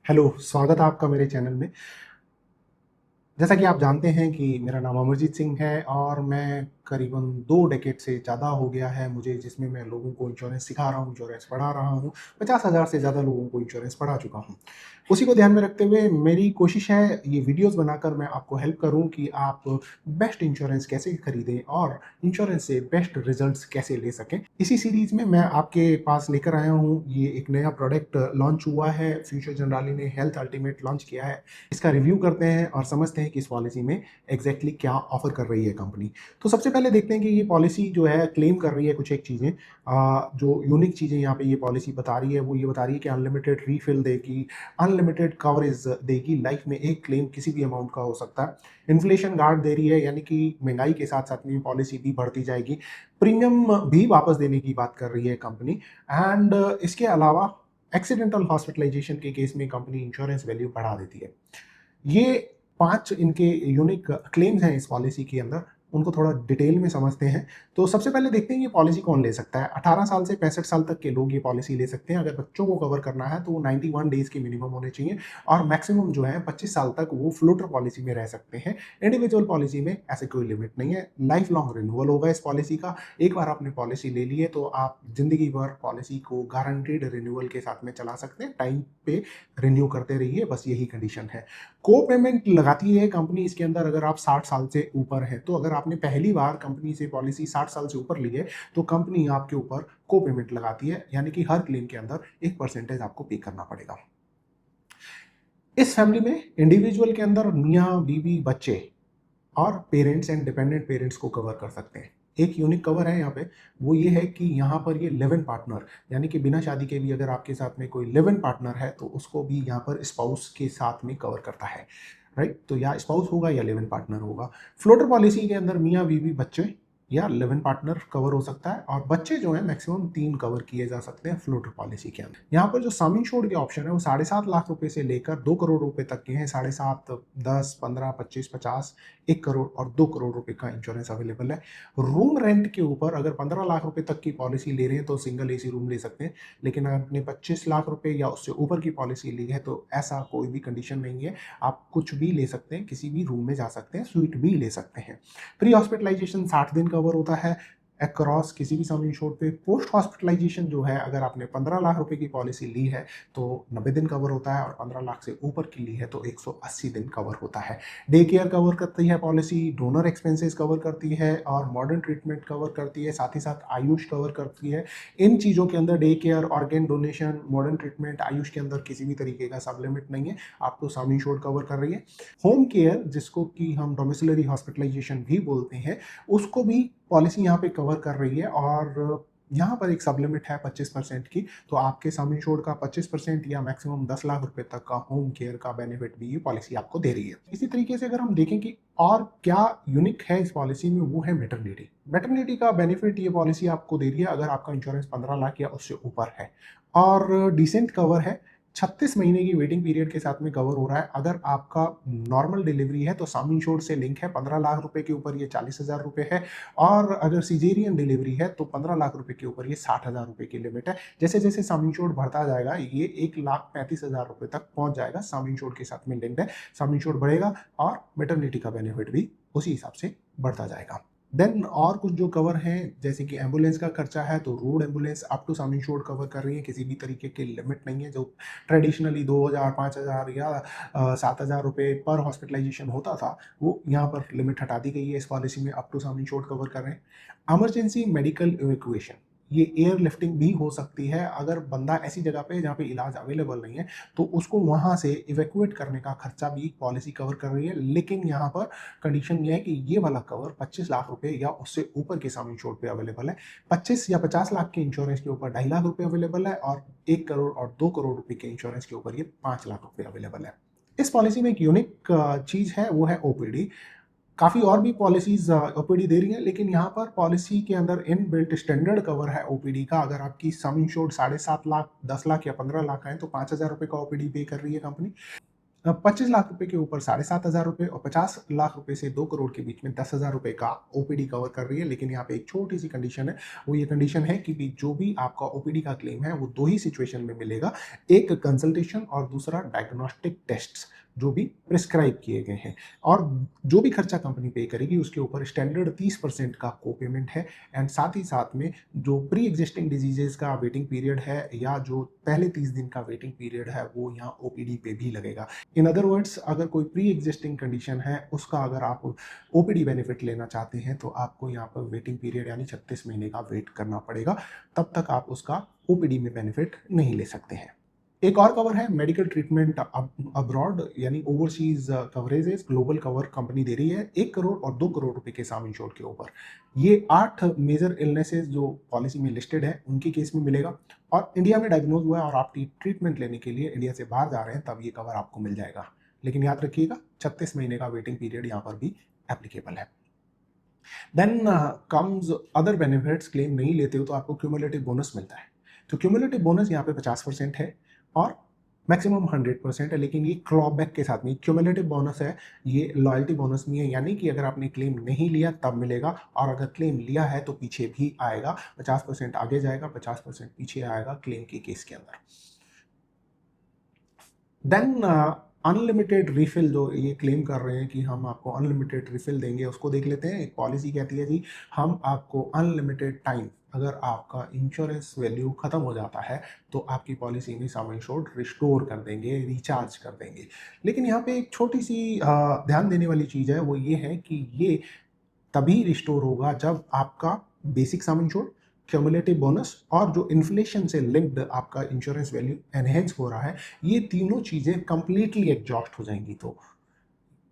Hello, स्वागत है आपका मेरे चैनल में। जैसा कि आप जानते हैं कि मेरा नाम अमरजीत सिंह है और मैं करीबन 2 डेकेड से ज़्यादा हो गया है मुझे जिसमें मैं लोगों को इंश्योरेंस सिखा रहा हूँ, इंश्योरेंस पढ़ा रहा हूँ। 50,000 से ज़्यादा लोगों को इंश्योरेंस पढ़ा चुका हूँ। उसी को ध्यान में रखते हुए मेरी कोशिश है ये वीडियोज़ बनाकर मैं आपको हेल्प करूँ कि आप बेस्ट इंश्योरेंस कैसे खरीदें और इंश्योरेंस से बेस्ट रिज़ल्ट्स कैसे ले सकें। इसी सीरीज़ में मैं आपके पास लेकर आया हूँ, ये एक नया प्रोडक्ट लॉन्च हुआ है, फ्यूचर जनरली ने हेल्थ अल्टीमेट लॉन्च किया है। इसका रिव्यू करते हैं और समझते हैं कि इस पॉलिसी में एग्जैक्टली क्या ऑफर कर रही है कंपनी। तो सबसे पहले देखते हैं कि ये पॉलिसी जो है क्लेम कर रही है कुछ एक चीज़ें। जो यूनिक चीज़ें यहाँ पे ये पॉलिसी बता रही है वो ये बता रही है कि अनलिमिटेड रीफिल देगी, अनलिमिटेड कवरेज देगी, लाइफ में एक क्लेम किसी भी अमाउंट का हो सकता है। इन्फ्लेशन गार्ड दे रही है, यानी कि महंगाई के साथ साथ में पॉलिसी भी बढ़ती जाएगी। प्रीमियम भी वापस देने की बात कर रही है कंपनी। एंड इसके अलावा एक्सीडेंटल हॉस्पिटलाइजेशन के केस में कंपनी इंश्योरेंस वैल्यू बढ़ा देती है। ये 5 इनके यूनिक क्लेम्स हैं इस पॉलिसी के अंदर, उनको थोड़ा डिटेल में समझते हैं। तो सबसे पहले देखते हैं ये पॉलिसी कौन ले सकता है। 18 साल से 65 साल तक के लोग ये पॉलिसी ले सकते हैं। अगर बच्चों को कवर करना है तो वो 91 डेज़ के मिनिमम होने चाहिए और मैक्सिमम जो है 25 साल तक वो फ्लोटर पॉलिसी में रह सकते हैं। इंडिविजुअल पॉलिसी में ऐसे कोई लिमिट नहीं है। लाइफ लॉन्ग रिन्यूअल होगा इस पॉलिसी का। एक बार आपने पॉलिसी ले ली है तो आप ज़िंदगी भर पॉलिसी को गारंटीड रिन्यूअल के साथ में चला सकते हैं। टाइम पे रिन्यू करते रहिए, बस यही कंडीशन है। को पेमेंट लगाती है कंपनी इसके अंदर अगर आप 60 साल से ऊपर हैं। तो अगर आपने पहली बार कंपनी से पॉलिसी 60 साल से ऊपर ली है तो कंपनी आपके ऊपर को पेमेंट लगाती है, यानी कि हर क्लेम के अंदर एक परसेंटेज आपको पे करना पड़ेगा। इस फैमिली में इंडिविजुअल के अंदर मियाँ बीवी बच्चे और पेरेंट्स एंड डिपेंडेंट पेरेंट्स को कवर कर सकते हैं। एक यूनिक कवर है यहाँ पे, वो ये है कि यहाँ पर ये लिव इन पार्टनर, यानी कि बिना शादी के भी अगर आपके साथ में कोई लिव इन पार्टनर है तो उसको भी यहाँ पर स्पाउस के साथ में कवर करता है। राइट, तो या स्पाउस होगा या लिव इन पार्टनर होगा। फ्लोटर पॉलिसी के अंदर मियाँ बीवी बच्चे या लिव इन पार्टनर कवर हो सकता है और बच्चे जो है मैक्सिमम 3 कवर किए जा सकते हैं फ्लोटर पॉलिसी के अंदर। यहाँ पर जो सम इंश्योर्ड के ऑप्शन है वो 7.5 लाख रुपए से लेकर 2 करोड़ रुपए तक के हैं। 7.5, 10, 15, 25, 50, 1 करोड़ और 2 करोड़ रुपए का इंश्योरेंस अवेलेबल है। रूम रेंट के ऊपर अगर 15 लाख रुपए तक की पॉलिसी ले रहे हैं तो सिंगल एसी रूम ले सकते हैं, लेकिन अगर आपने 25 लाख रुपए या उससे ऊपर की पॉलिसी ली है तो ऐसा कोई भी कंडीशन नहीं है। आप कुछ भी ले सकते हैं, किसी भी रूम में जा सकते हैं, स्वीट भी ले सकते हैं। प्री हॉस्पिटलाइजेशन 60 दिन कवर होता है अक्रॉस किसी भी सम इंश्योर्ड पे। पोस्ट हॉस्पिटलाइजेशन जो है, अगर आपने 15 लाख रुपए की पॉलिसी ली है तो 90 दिन कवर होता है और 15 लाख से ऊपर की ली है तो 180 दिन कवर होता है। डे केयर कवर करती है पॉलिसी, डोनर एक्सपेंसेस कवर करती है और मॉडर्न ट्रीटमेंट कवर करती है, साथ ही साथ आयुष कवर करती है। इन चीज़ों के अंदर day care, organ donation, modern treatment, Ayush के अंदर किसी भी तरीके का सब लिमिट नहीं है, आपको सम इंश्योर्ड कवर कर रही है। होम केयर, जिसको कि हम डोमिसिलरी हॉस्पिटलाइजेशन भी बोलते हैं, उसको भी पॉलिसी यहाँ पे कवर कर रही है और यहाँ पर एक सब लिमिट है 25% की। तो आपके सम इंश्योर्ड का 25% या मैक्सिमम 10 लाख रुपए तक का होम केयर का बेनिफिट भी ये पॉलिसी आपको दे रही है। इसी तरीके से अगर हम देखें कि और क्या यूनिक है इस पॉलिसी में, वो है मैटरनिटी। मैटरनिटी का बेनिफिट ये पॉलिसी आपको दे रही है अगर आपका इंश्योरेंस 15 लाख या उससे ऊपर है और डिसेंट कवर है। 36 महीने की वेटिंग पीरियड के साथ में कवर हो रहा है। अगर आपका नॉर्मल डिलीवरी है तो सम इंश्योर्ड से लिंक है, 15 लाख रुपए के ऊपर ये 40,000 रुपए है और अगर सीजेरियन डिलीवरी है तो 15 लाख रुपए के ऊपर ये 60,000 रुपए की लिमिट है। जैसे जैसे सम इंश्योर्ड बढ़ता जाएगा ये 1,35,000 रुपए तक पहुंच जाएगा। सम इंश्योर्ड के साथ में लिंक्ड है, सम इंश्योर्ड बढ़ेगा और मैटरनिटी का बेनिफिट भी उसी हिसाब से बढ़ता जाएगा। देन और कुछ जो कवर हैं, जैसे कि एम्बुलेंस का खर्चा है तो road ambulance up to sum insured cover कर रही है, किसी भी तरीके की लिमिट नहीं है। जो ट्रेडिशनली 2,000, 5,000 या 7,000 रुपये पर हॉस्पिटलाइजेशन होता था, वो यहाँ पर लिमिट हटा दी गई है। इस पॉलिसी में up to sum insured cover कर रहे हैं। इमरजेंसी मेडिकल इवैक्यूएशन, ये एयर लिफ्टिंग भी हो सकती है। अगर बंदा ऐसी जगह पे जहाँ पे इलाज अवेलेबल नहीं है तो उसको वहाँ से इवैक्यूएट करने का खर्चा भी पॉलिसी कवर कर रही है, लेकिन यहाँ पर कंडीशन ये है कि ये वाला कवर 25 लाख रुपए या उससे ऊपर के सम इंश्योर्ड पे अवेलेबल है। 25 या 50 लाख के इंश्योरेंस के ऊपर 2.5 लाख रुपए अवेलेबल है और 1 करोड़ और 2 करोड़ रुपए के इंश्योरेंस के ऊपर ये 5 लाख रुपए अवेलेबल है। इस पॉलिसी में एक यूनिक चीज है, वो है ओपीडी। काफ़ी और भी पॉलिसीज ओपीडी दे रही हैं, लेकिन यहाँ पर पॉलिसी के अंदर इन बिल्ट स्टैंडर्ड कवर है ओपीडी का। अगर आपकी सम इंश्योर्ड 7.5 लाख, 10 लाख या 15 लाख है तो 5,000 रुपये का ओपीडी पे कर रही है कंपनी। 25 लाख रुपए के ऊपर 7,500 रुपए और 50 लाख रुपए से 2 करोड़ के बीच में 10,000 रुपए का ओपीडी कवर कर रही है। लेकिन यहाँ पे एक छोटी सी कंडीशन है, वो ये कंडीशन है कि जो भी आपका ओपीडी का क्लेम है वो दो ही सिचुएशन में मिलेगा, एक कंसल्टेशन और दूसरा डायग्नोस्टिक टेस्ट्स जो भी प्रिस्क्राइब किए गए हैं। और जो भी खर्चा कंपनी पे करेगी उसके ऊपर स्टैंडर्ड 30% का को पेमेंट है। एंड साथ ही साथ में जो प्री एग्जिस्टिंग डिजीजेस का वेटिंग पीरियड है या जो पहले 30 दिन का वेटिंग पीरियड है वो यहाँ ओपीडी पे भी लगेगा। इन अदर वर्ड्स, अगर कोई प्री एग्जिस्टिंग कंडीशन है उसका अगर आप ओपीडी बेनिफिट लेना चाहते हैं तो आपको यहाँ पर वेटिंग पीरियड यानी 36 महीने का वेट करना पड़ेगा, तब तक आप उसका ओपीडी में बेनिफिट नहीं ले सकते हैं। एक और कवर है मेडिकल ट्रीटमेंट अब्रॉड यानी overseas coverages, global cover company दे रही है 1 करोड़ और 2 करोड़ रुपए के सम इंश्योर्ड के ऊपर। ये 8 मेजर इलनेसेस जो पॉलिसी में लिस्टेड है उनके केस में मिलेगा, और इंडिया में डायग्नोज हुआ है और आप ट्रीटमेंट लेने के लिए इंडिया से बाहर जा रहे हैं तब ये कवर आपको मिल जाएगा। लेकिन याद रखिएगा 36 महीने का वेटिंग पीरियड यहाँ पर भी एप्लीकेबल है। Then comes other benefits. Claim नहीं लेते हो तो आपको क्यूमुलेटिव बोनस मिलता है। तो क्यूमुलेटिव बोनस यहाँ पे 50% है और मैक्सिमम 100% है, लेकिन ये क्लॉबैक के साथ में क्यूमुलेटिव बोनस है, ये लॉयल्टी बोनस नहीं है। यानी कि अगर आपने क्लेम नहीं लिया तब मिलेगा, और अगर क्लेम लिया है तो पीछे भी आएगा, 50% आगे जाएगा, 50% पीछे आएगा क्लेम के केस के अंदर। देन अनलिमिटेड रिफिल, जो ये क्लेम कर रहे हैं कि हम आपको अनलिमिटेड रिफिल देंगे, उसको देख लेते हैं। एक पॉलिसी कहती है जी हम आपको अनलिमिटेड टाइम, अगर आपका इंश्योरेंस वैल्यू खत्म हो जाता है तो आपकी पॉलिसी में सम इंश्योर्ड रिस्टोर कर देंगे, रिचार्ज कर देंगे। लेकिन यहाँ पे एक छोटी सी ध्यान देने वाली चीज़ है, वो ये है कि ये तभी रिस्टोर होगा जब आपका basic sum insured, cumulative bonus और जो इन्फ्लेशन से लिंक्ड आपका इंश्योरेंस वैल्यू एनहेंस हो रहा है, ये तीनों चीज़ें कंप्लीटली एग्जॉस्ट हो जाएंगी। तो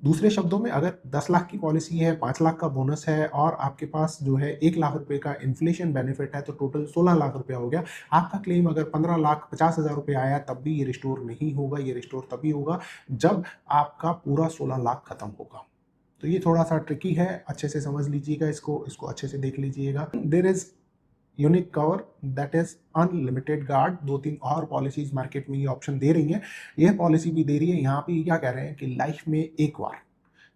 दूसरे शब्दों में, अगर 10 लाख की पॉलिसी है, 5 लाख का बोनस है और आपके पास जो है 1 लाख रुपए का इन्फ्लेशन बेनिफिट है, तो टोटल 16 लाख रुपया हो गया। आपका क्लेम अगर 15,50,000 रुपये आया तब भी ये रिस्टोर नहीं होगा। ये रिस्टोर तभी होगा जब आपका पूरा 16 लाख खत्म होगा। तो ये थोड़ा सा ट्रिकी है, अच्छे से समझ लीजिएगा, इसको अच्छे से देख लीजिएगा। There is unique cover, that is unlimited guard. 2-3 और पॉलिसीज मार्केट में ये ऑप्शन दे रही हैं, यह पॉलिसी भी दे रही है। यहाँ पे क्या कह रहे हैं कि लाइफ में एक बार,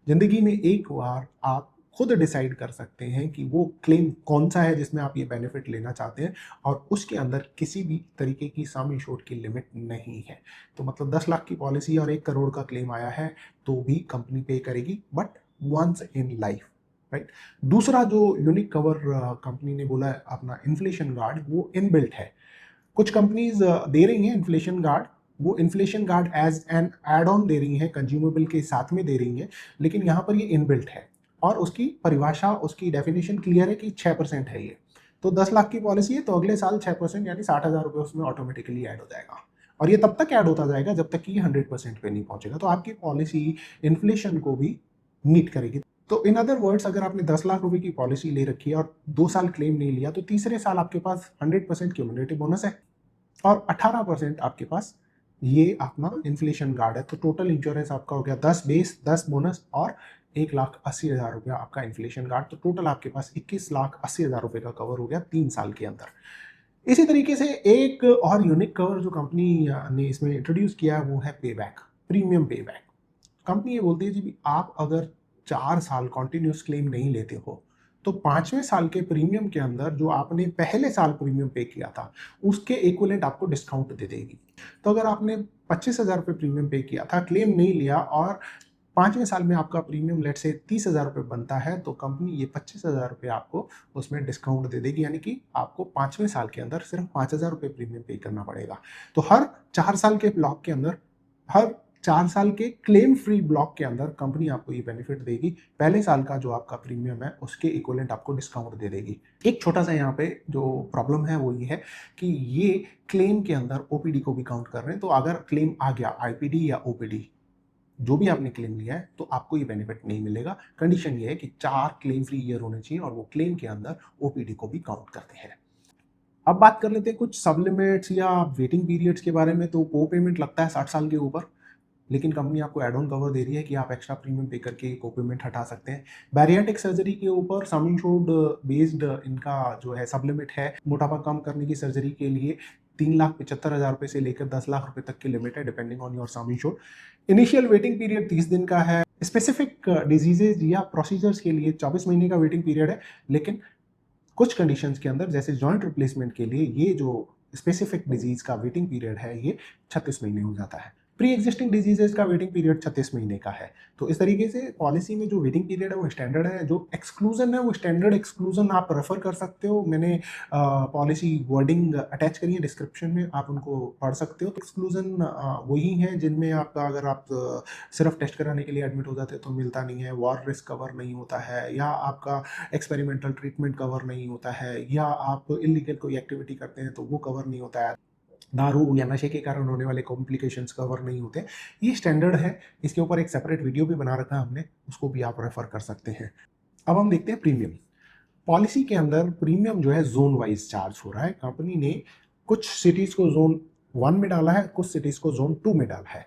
जिंदगी में एक बार आप खुद डिसाइड कर सकते हैं कि वो क्लेम कौन सा है जिसमें आप ये बेनिफिट लेना चाहते हैं, और उसके अंदर किसी भी तरीके की सम इंश्योर्ड की लिमिट नहीं है। तो मतलब 10 लाख की पॉलिसी और 1 करोड़ का क्लेम आया है तो भी कंपनी पे करेगी, but once in life, right. दूसरा जो यूनिक कवर कंपनी ने बोला है अपना इन्फ्लेशन गार्ड, वो इनबिल्ट है। कुछ कंपनीज दे रही हैं इन्फ्लेशन गार्ड, वो inflation guard as an add on दे रही हैं, कंज्यूमेबल के साथ में दे रही हैं, लेकिन यहाँ पर ये इनबिल्ट है और उसकी परिभाषा, उसकी डेफिनेशन क्लियर है कि 6% है ये। तो 10 लाख की पॉलिसी है तो अगले साल 6% यानी 60,000 रुपये उसमें ऑटोमेटिकली ऐड हो जाएगा, और ये तब तक ऐड होता जाएगा जब तक कि ये 100% पे नहीं पहुंचेगा। तो आपकी पॉलिसी इन्फ्लेशन को भी मीट करेगी। तो इन अदर वर्ड्स, अगर आपने 10 लाख रुपए की पॉलिसी ले रखी है और 2 साल क्लेम नहीं लिया, तो तीसरे साल आपके पास 100% क्यूमुलेटिव बोनस है और 18% आपके पास ये अपना इन्फ्लेशन गार्ड है। तो टोटल इंश्योरेंस आपका हो गया 10 बेस, 10 बोनस और 1,80,000 रुपया आपका इन्फ्लेशन गार्ड। तो टोटल आपके पास 21,80,000 रुपये का कवर हो गया 3 साल के अंदर। इसी तरीके से एक और यूनिक कवर जो कंपनी ने इसमें इंट्रोड्यूस किया है वो है पे बैक, प्रीमियम पे बैक। कंपनी ये बोलती है जी आप अगर 4 साल कॉन्टिन्यूस क्लेम नहीं लेते हो तो 5वें साल के प्रीमियम के अंदर जो आपने पहले साल प्रीमियम पे किया था उसके इक्विवेलेंट आपको डिस्काउंट दे देगी। तो अगर आपने 25,000 रुपये प्रीमियम पे किया था, क्लेम नहीं लिया, और 5वें साल में आपका प्रीमियम लेट से 30,000 रुपये बनता है, तो कंपनी ये 25,000 रुपये आपको उसमें डिस्काउंट दे देगी। यानी कि आपको 5वें साल के अंदर सिर्फ 5,000 रुपये प्रीमियम पे करना पड़ेगा। तो हर 4 साल के ब्लॉक के अंदर, हर 4 साल के क्लेम फ्री ब्लॉक के अंदर कंपनी आपको ये बेनिफिट देगी, पहले साल का जो आपका प्रीमियम है उसके इक्विवेलेंट आपको डिस्काउंट दे देगी। एक छोटा सा यहाँ पे जो प्रॉब्लम है वो ये है कि ये क्लेम के अंदर ओपीडी को भी काउंट कर रहे हैं। तो अगर क्लेम आ गया आईपीडी या ओपीडी, जो भी आपने क्लेम लिया है, तो आपको ये बेनिफिट नहीं मिलेगा। कंडीशन ये है कि 4 क्लेम फ्री ईयर होने चाहिए और वो क्लेम के अंदर ओपीडी को भी काउंट करते हैं। अब बात कर लेते हैं कुछ सब लिमिट्स या वेटिंग पीरियड्स के बारे में। तो को पेमेंट लगता है 60 साल के ऊपर, लेकिन कंपनी आपको एड ऑन कवर दे रही है कि आप एक्स्ट्रा प्रीमियम पे करके को पेमेंट हटा सकते हैं। बैरियाटिक सर्जरी के ऊपर सम इंश्योर्ड बेस्ड इनका जो है सब लिमिट है, मोटापा कम करने की सर्जरी के लिए 3,75,000 रुपये से लेकर 10 लाख रुपए तक की लिमिट है, depending on your some insured. Initial waiting period 30 दिन का है। स्पेसिफिक डिजीजेज या प्रोसीजर्स के लिए 24 महीने का वेटिंग पीरियड है, लेकिन कुछ कंडीशंस के अंदर जैसे जॉइंट रिप्लेसमेंट के लिए ये जो स्पेसिफिक डिजीज का वेटिंग पीरियड है ये 36 महीने हो जाता है। प्री एग्जिस्टिंग डिजीजेज का वेटिंग पीरियड 36 महीने का है। तो इस तरीके से पॉलिसी में जो वेटिंग पीरियड है वो स्टैंडर्ड है। जो एक्सक्लूजन है वो स्टैंडर्ड एक्सक्लूजन आप रेफर कर सकते हो। मैंने पॉलिसी वर्डिंग अटैच करी है डिस्क्रिप्शन में, आप उनको पढ़ सकते हो। तो एक्सक्लूजन वही हैं जिनमें आपका अगर आप सिर्फ टेस्ट कराने के लिए एडमिट हो जाते हैं तो मिलता नहीं है, वॉर रिस्क कवर नहीं होता है, या आपका एक्सपेरिमेंटल ट्रीटमेंट कवर नहीं होता है, या आप इलीगल कोई एक्टिविटी करते हैं तो वो कवर नहीं होता है, दारू या नशे के कारण होने वाले कॉम्प्लिकेशंस कवर नहीं होते। ये स्टैंडर्ड है। इसके ऊपर एक सेपरेट वीडियो भी बना रखा है हमने, उसको भी आप रेफर कर सकते हैं। अब हम देखते हैं प्रीमियम। पॉलिसी के अंदर प्रीमियम जो है जोन वाइज चार्ज हो रहा है। कंपनी ने कुछ सिटीज को जोन 1 में डाला है, कुछ सिटीज को जोन 2 में डाला है।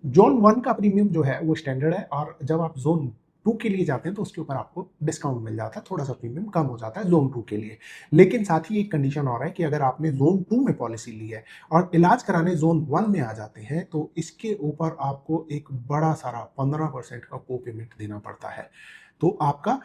जोन 1 का प्रीमियम जो है वो स्टैंडर्ड है, और जब आप जोन 2 के लिए जाते हैं तो उसके ऊपर आपको डिस्काउंट मिल जाता है, थोड़ा सा प्रीमियम कम हो जाता है जोन 2 के लिए। लेकिन साथ ही एक कंडीशन और है कि अगर आपने जोन 2 में पॉलिसी ली है और इलाज कराने जोन 1 में आ जाते हैं तो इसके ऊपर आपको एक बड़ा सारा 15% का को पेमेंट देना पड़ता है। तो आपका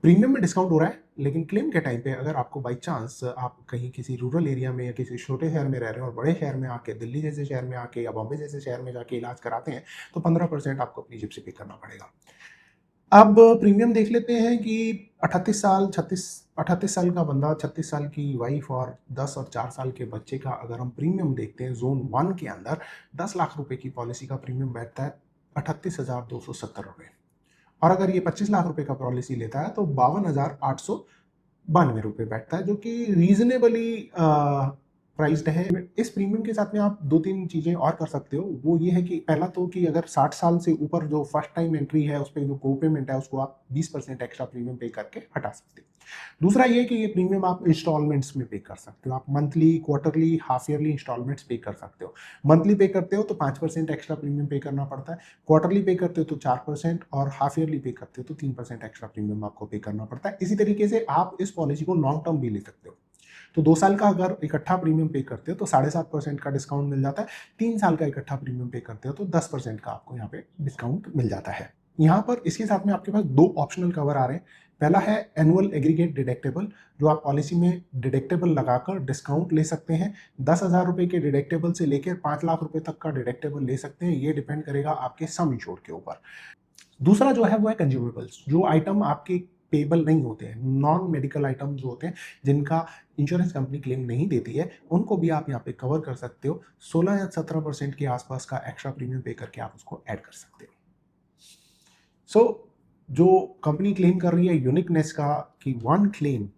प्रीमियम में डिस्काउंट हो रहा है, लेकिन क्लेम के टाइम पे अगर आपको बाई चांस आप कहीं किसी रूरल एरिया में या किसी छोटे शहर में रह रहे हैं और बड़े शहर में आके, दिल्ली जैसे शहर में आके या बॉम्बे जैसे शहर में जाके इलाज कराते हैं तो 15% आपको अपनी जेब से पे करना पड़ेगा। अब प्रीमियम देख लेते हैं कि 38 साल का बंदा, 36 साल की वाइफ और 10 और 4 साल के बच्चे का अगर हम प्रीमियम देखते हैं जोन 1 के अंदर 10 लाख रुपए की पॉलिसी का प्रीमियम बैठता है 38,270 रुपये। और अगर ये 25 लाख रुपए का पॉलिसी लेता है तो 52,892 रुपये बैठता है, जो कि रीजनेबली प्राइस्ड है। इस प्रीमियम के साथ में आप 2-3 चीज़ें और कर सकते हो। वो ये है कि पहला तो कि अगर 60 साल से ऊपर जो फर्स्ट टाइम एंट्री है उस पर जो को पेमेंट है उसको आप 20% एक्स्ट्रा प्रीमियम पे करके हटा सकते हो। दूसरा ये कि ये प्रीमियम आप इंस्टॉलमेंट्स में पे कर सकते हो। आप monthly, quarterly, half yearly instalments pay कर सकते हो। मंथली पे करते हो तो 5% एक्स्ट्रा प्रीमियम पे करना पड़ता है, क्वार्टरली पे करते हो तो 4%, और हाफ ईयरली पे करते हो तो 3% एक्स्ट्रा प्रीमियम आपको पे करना पड़ता है। इसी तरीके से आप इस पॉलिसी को लॉन्ग टर्म भी ले सकते हो। तो 2 साल का अगर इकट्ठा प्रीमियम पे करते हो तो 7.5% का डिस्काउंट मिल जाता है। 3 साल का इकट्ठा प्रीमियम पे करते हो तो 10% का आपको यहाँ पे डिस्काउंट मिल जाता है। यहाँ पर इसके साथ में आपके पास 2 ऑप्शनल कवर आ रहे हैं। पहला है एनुअल एग्रीगेट डिडक्टेबल, जो आप पॉलिसी में डिडक्टेबल लगाकर डिस्काउंट ले सकते हैं। 10,000 रुपये के डिडक्टेबल से लेकर 5 लाख रुपए तक का डिडक्टेबल ले सकते हैं। ये डिपेंड करेगा आपके सम इंश्योर्ड के ऊपर। दूसरा जो है वो है कंज्यूमेबल्स, जो आइटम आपके पेबल नहीं होते हैं, नॉन मेडिकल आइटम जो होते हैं जिनका इंश्योरेंस कंपनी क्लेम नहीं देती है, उनको भी आप यहाँ पे कवर कर सकते हो। 16 या 17% के आसपास का एक्स्ट्रा प्रीमियम पे करके आप उसको ऐड कर सकते हो। जो कंपनी क्लेम कर रही है यूनिकनेस का कि 1 क्लेम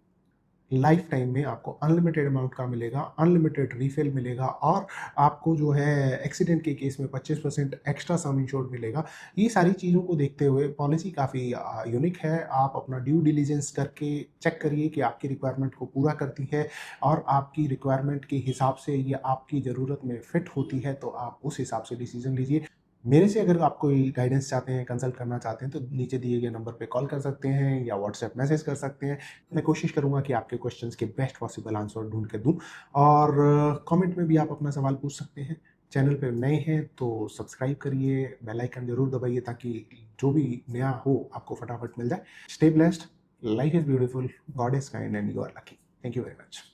लाइफ टाइम में आपको अनलिमिटेड अमाउंट का मिलेगा, अनलिमिटेड रीफिल मिलेगा, और आपको जो है एक्सीडेंट के केस में 25% एक्स्ट्रा सम इंश्योर्ड मिलेगा। ये सारी चीज़ों को देखते हुए पॉलिसी काफ़ी यूनिक है। आप अपना ड्यू डिलीजेंस करके चेक करिए कि आपकी रिक्वायरमेंट को पूरा करती है, और आपकी रिक्वायरमेंट के हिसाब से ये आपकी ज़रूरत में फिट होती है, तो आप उस हिसाब से डिसीजन लीजिए। मेरे से अगर आप कोई गाइडेंस चाहते हैं, कंसल्ट करना चाहते हैं, तो नीचे दिए गए नंबर पे कॉल कर सकते हैं या व्हाट्सएप मैसेज कर सकते हैं। मैं कोशिश करूंगा कि आपके क्वेश्चंस के बेस्ट पॉसिबल आंसर ढूंढ के दूं, और कमेंट में भी आप अपना सवाल पूछ सकते हैं। चैनल पे नए हैं तो सब्सक्राइब करिए, बेल आइकन जरूर दबाइए ताकि जो भी नया हो आपको फटाफट मिल जाए। Stay blessed, life is beautiful, God is kind and you are lucky. Thank you very much.